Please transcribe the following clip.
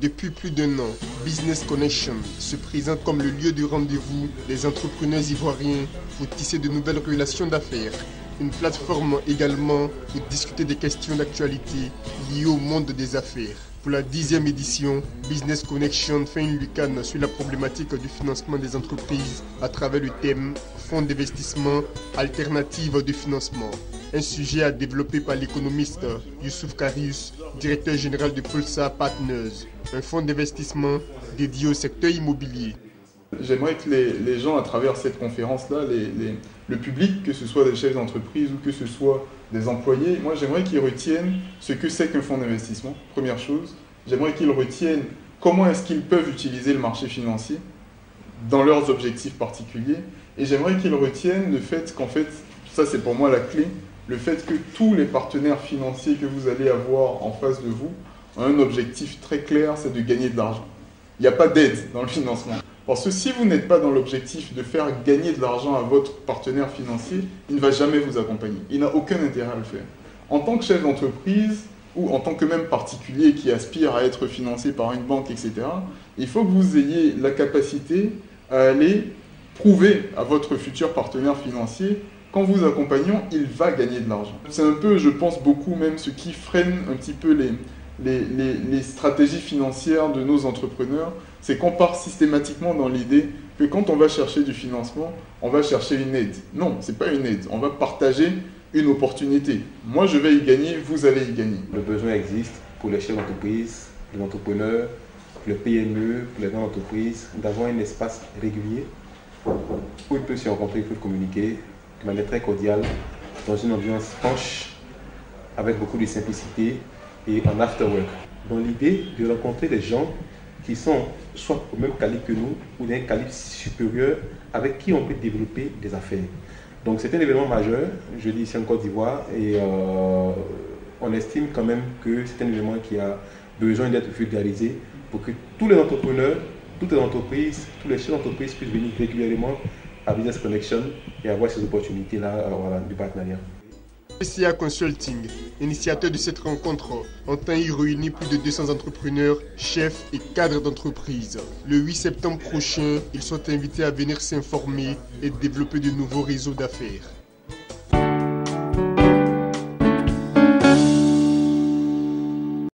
Depuis plus d'1 an, Business Connection se présente comme le lieu de rendez-vous des entrepreneurs ivoiriens pour tisser de nouvelles relations d'affaires. Une plateforme également pour discuter des questions d'actualité liées au monde des affaires. Pour la 10e édition, Business Connection fait une lucane sur la problématique du financement des entreprises à travers le thème Fonds d'investissement, alternatives de financement. Un sujet à développer par l'économiste Youssouf Karius, directeur général de Pulsar Partners, un fonds d'investissement dédié au secteur immobilier. J'aimerais que les gens, à travers cette conférence-là, le public, que ce soit des chefs d'entreprise ou que ce soit des employés, moi j'aimerais qu'ils retiennent ce que c'est qu'un fonds d'investissement, première chose. J'aimerais qu'ils retiennent comment est-ce qu'ils peuvent utiliser le marché financier dans leurs objectifs particuliers. Et j'aimerais qu'ils retiennent le fait qu'en fait, ça c'est pour moi la clé, le fait que tous les partenaires financiers que vous allez avoir en face de vous ont un objectif très clair, c'est de gagner de l'argent. Il n'y a pas d'aide dans le financement. Parce que si vous n'êtes pas dans l'objectif de faire gagner de l'argent à votre partenaire financier, il ne va jamais vous accompagner. Il n'a aucun intérêt à le faire. En tant que chef d'entreprise ou en tant que même particulier qui aspire à être financé par une banque, etc., il faut que vous ayez la capacité à aller prouver à votre futur partenaire financier qu'en vous accompagnant, il va gagner de l'argent. C'est un peu, je pense, beaucoup même ce qui freine un petit peu les stratégies financières de nos entrepreneurs, c'est qu'on part systématiquement dans l'idée que quand on va chercher du financement, on va chercher une aide. Non, ce n'est pas une aide, on va partager une opportunité. Moi, je vais y gagner, vous allez y gagner. Le besoin existe pour les chefs d'entreprise, les entrepreneurs, les PME, pour les grandes entreprises, d'avoir un espace régulier où ils peuvent se rencontrer, ils peuvent communiquer de manière très cordiale, dans une ambiance franche, avec beaucoup de simplicité et en after-work. Dans l'idée de rencontrer des gens qui sont soit au même calibre que nous ou d'un calibre supérieur avec qui on peut développer des affaires. Donc c'est un événement majeur, je dis ici en Côte d'Ivoire, et on estime quand même que c'est un événement qui a besoin d'être vulgarisé pour que tous les entrepreneurs, toutes les entreprises, tous les chefs d'entreprise puissent venir régulièrement à Business Connection et avoir ces opportunités-là du partenariat. PCA Consulting, initiateur de cette rencontre, entend y réunir plus de 200 entrepreneurs, chefs et cadres d'entreprise. Le 8 septembre prochain, ils sont invités à venir s'informer et développer de nouveaux réseaux d'affaires.